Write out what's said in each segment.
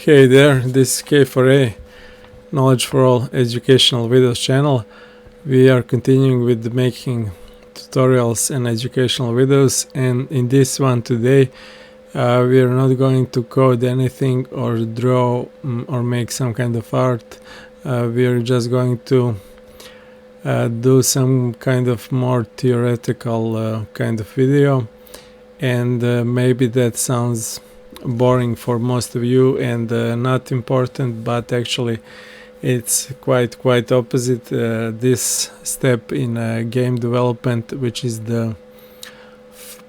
Hey there, this is K4A, Knowledge for All Educational Videos channel. We are continuing with making tutorials and educational videos, and in this one today we are not going to code anything or draw or make some kind of art. We are just going to do some kind of more theoretical kind of video, and maybe that sounds boring for most of you and not important, but actually it's quite opposite. This step in game development, which is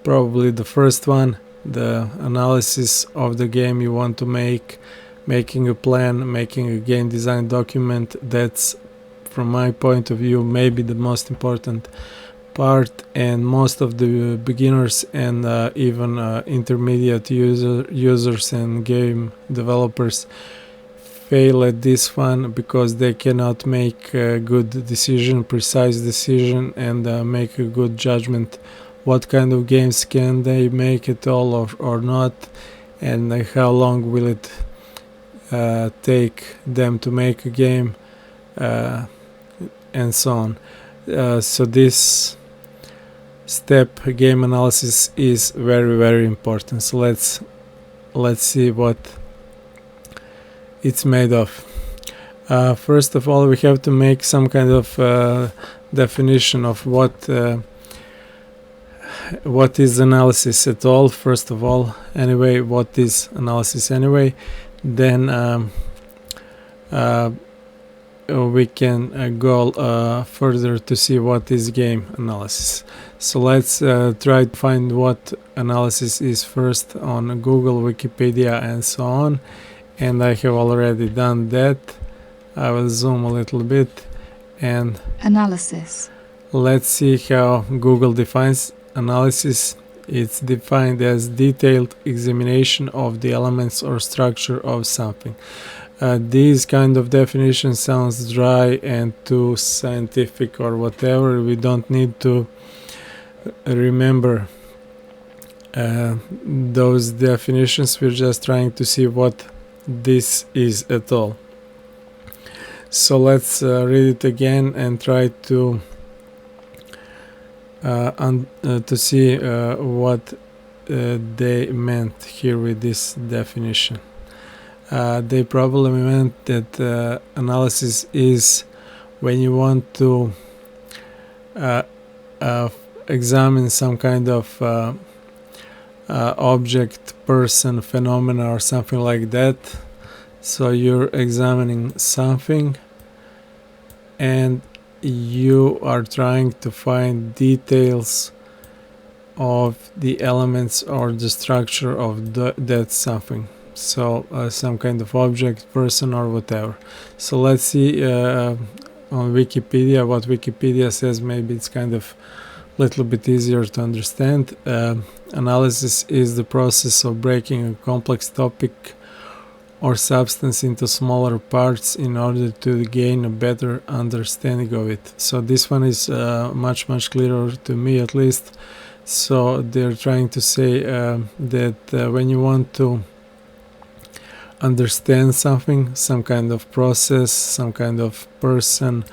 probably the first one, the analysis of the game you want to make, making a plan, making a game design document, that's from my point of view maybe the most important part, and most of the beginners and even intermediate users and game developers fail at this one because they cannot make a good decision, precise decision, and make a good judgment what kind of games can they make at all or not, and how long will it take them to make a game, and so on. So this step, game analysis, is very important. So let's see what it's made of. First of all, we have to make some kind of definition of what is analysis at all. First of all, anyway, what is analysis anyway? Then we can go further to see what is game analysis. So let's try to find what analysis is first on Google, Wikipedia, and so on. And I have already done that. I will zoom a little bit and analysis. Let's see how Google defines analysis. It's defined as detailed examination of the elements or structure of something. These kind of definition sounds dry and too scientific or whatever. We don't need to remember those definitions. We're just trying to see what this is at all. So let's read it again and try to see what they meant here with this definition. They probably meant that analysis is when you want to examine some kind of object, person, phenomena, or something like that. So you're examining something and you are trying to find details of the elements or the structure of that something. So some kind of object, person, or whatever. So let's see on Wikipedia what Wikipedia says. Maybe it's kind of little bit easier to understand. Analysis is the process of breaking a complex topic or substance into smaller parts in order to gain a better understanding of it. So this one is much clearer to me, at least. So they're trying to say that when you want to understand something, some kind of process, some kind of person,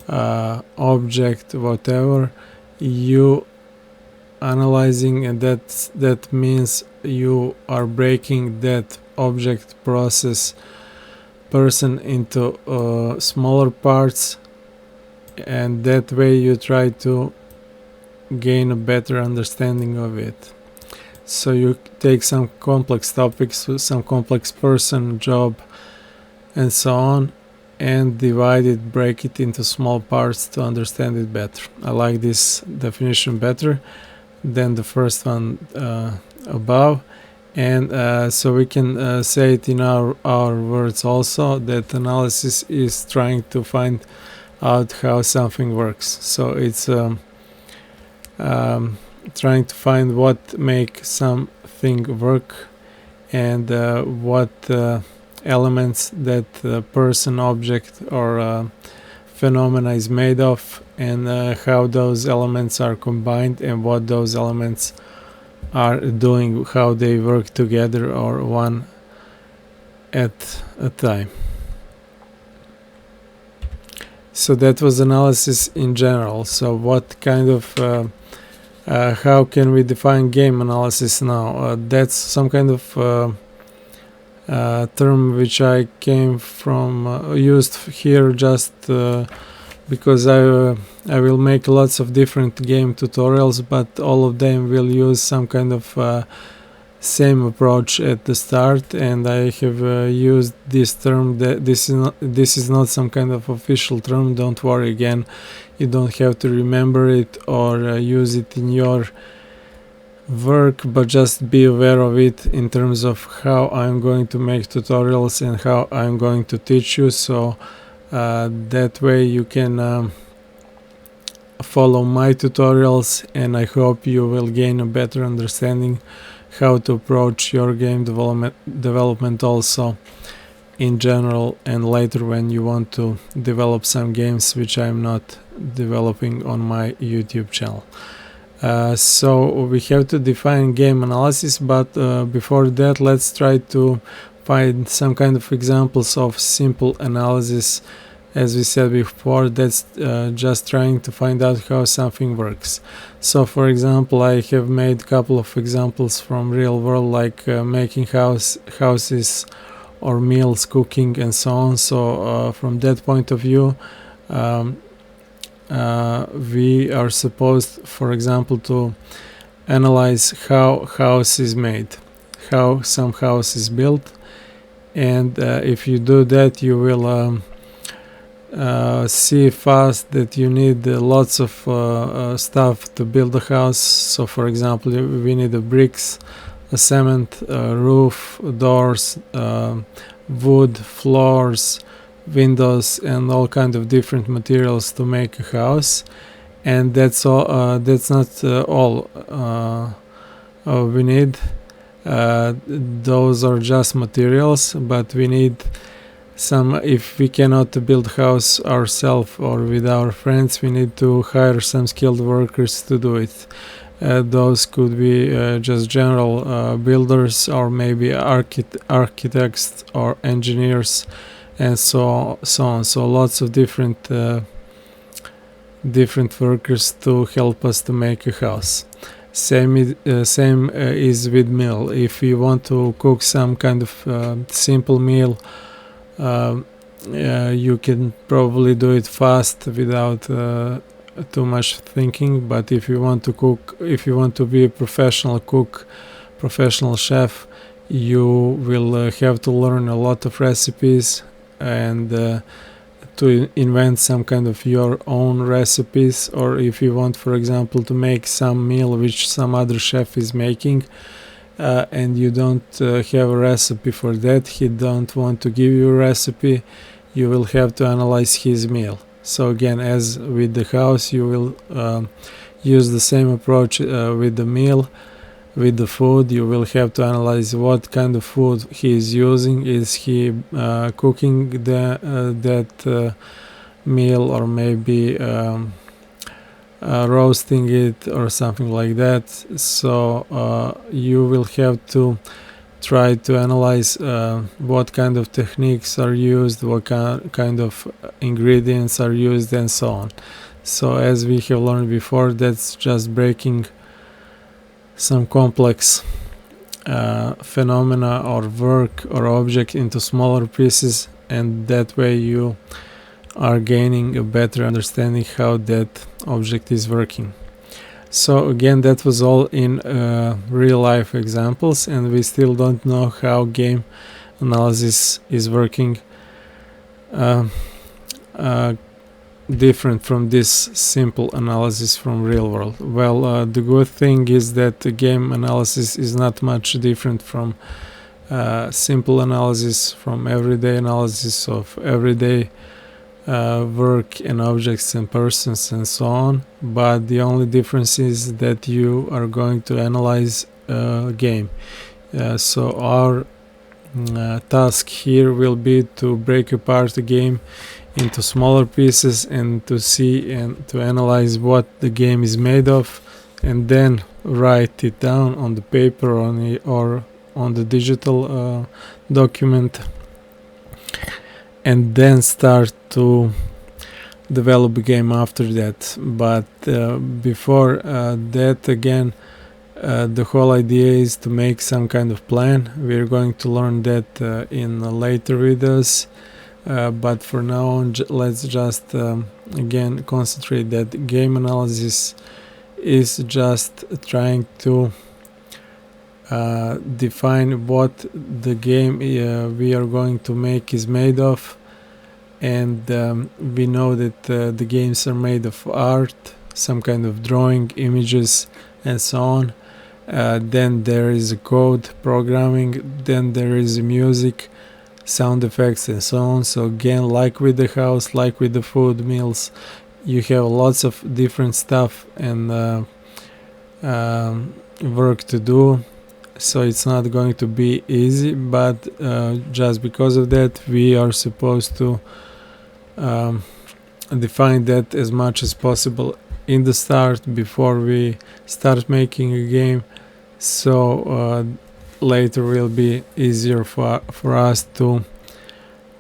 object, whatever, you analyzing, and that means you are breaking that object, process, person into smaller parts, and that way you try to gain a better understanding of it. So you take some complex topics, some complex person, job, and so on, and divide it, break it into small parts to understand it better. I like this definition better than the first one above. And so we can say it in our words also, that analysis is trying to find out how something works. So it's trying to find what makes something work, and what elements that person, object, or phenomena is made of, and how those elements are combined, and what those elements are doing, how they work together, or one at a time. So that was analysis in general. So what kind of how can we define game analysis now? That's some kind of term which I came from used here just because I will make lots of different game tutorials, but all of them will use some kind of same approach at the start, and I have used this term. That this is not some kind of official term. Don't worry, again, you don't have to remember it or use it in your work, but just be aware of it in terms of how I'm going to make tutorials and how I'm going to teach you, so that way you can follow my tutorials, and I hope you will gain a better understanding how to approach your game development also in general, and later when you want to develop some games which I'm not developing on my YouTube channel. So we have to define game analysis, but before that let's try to find some kind of examples of simple analysis. As we said before, that's just trying to find out how something works. So for example, I have made a couple of examples from real world, like making houses or meals, cooking and so on. So from that point of view, we are supposed, for example, to analyze how house is made, how some house is built, and if you do that, you will see fast that you need lots of stuff to build a house. So for example, we need bricks, a cement, roof, doors, wood, floors, windows, and all kind of different materials to make a house. And that's all. That's not all we need. Those are just materials, but we need some. If we cannot build house ourselves or with our friends, we need to hire some skilled workers to do it. Those could be just general builders, or maybe architects or engineers, and so on. So lots of different workers to help us to make a house. Same is with meal. If you want to cook some kind of simple meal, you can probably do it fast without too much thinking. But if you want to cook, if you want to be a professional cook, professional chef, you will have to learn a lot of recipes and to invent some kind of your own recipes. Or if you want, for example, to make some meal which some other chef is making, and you don't have a recipe for that, he don't want to give you a recipe, you will have to analyze his meal. So again, as with the house, you will use the same approach with the meal. With the food, you will have to analyze what kind of food he is using. Is he cooking that meal, or maybe roasting it or something like that? So you will have to try to analyze what kind of techniques are used, what kind of ingredients are used, and so on. So as we have learned before, that's just breaking some complex phenomena or work or object into smaller pieces, and that way you are gaining a better understanding how that object is working. So again, that was all in real life examples, and we still don't know how game analysis is working different from this simple analysis from real world. Well, the good thing is that the game analysis is not much different from simple analysis, from everyday analysis of everyday work and objects and persons and so on. But the only difference is that you are going to analyze a game. So our task here will be to break apart the game into smaller pieces and to see and to analyze what the game is made of, and then write it down on the paper or on the digital document, and then start to develop a game after that. But before that, again, the whole idea is to make some kind of plan. We're going to learn that in later videos, but for now on, let's just again concentrate that game analysis is just trying to define what the game we are going to make is made of. And we know that the games are made of art, some kind of drawing, images, and so on. Then there is a code, programming, then there is music, sound effects, and so on. So again, like with the house, like with the food meals, you have lots of different stuff and work to do. So it's not going to be easy, but just because of that, we are supposed to define that as much as possible in the start before we start making a game, so later will be easier for us to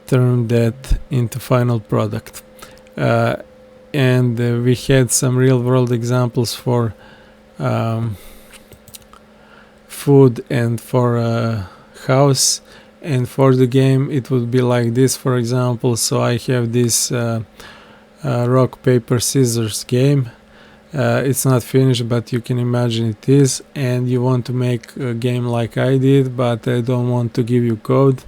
turn that into final product. And we had some real world examples for food and for house, and for the game it would be like this, for example. So I have this rock paper scissors game. It's not finished, but you can imagine it is, and you want to make a game like I did, but I don't want to give you code,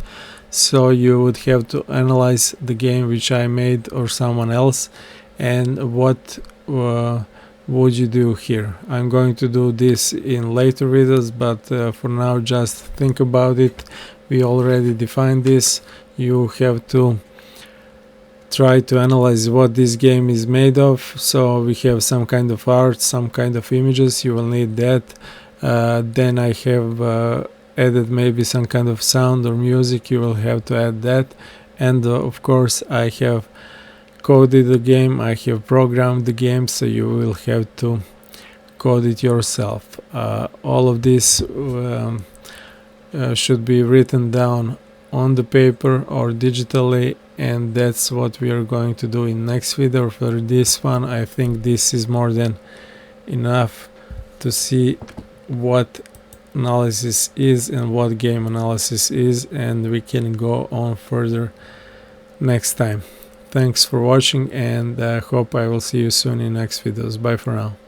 so you would have to analyze the game which I made or someone else, and what would you do here. I'm going to do this in later videos, but for now just think about it. We already defined this. You have to try to analyze what this game is made of. So we have some kind of art, some kind of images, you will need that. Then I have added maybe some kind of sound or music, you will have to add that. And of course I have coded the game, I have programmed the game, so you will have to code it yourself. All of this should be written down on the paper or digitally, and that's what we are going to do in next video. For this one, I think this is more than enough to see what analysis is and what game analysis is, and we can go on further next time. Thanks for watching, and hope I will see you soon in next videos. Bye for now.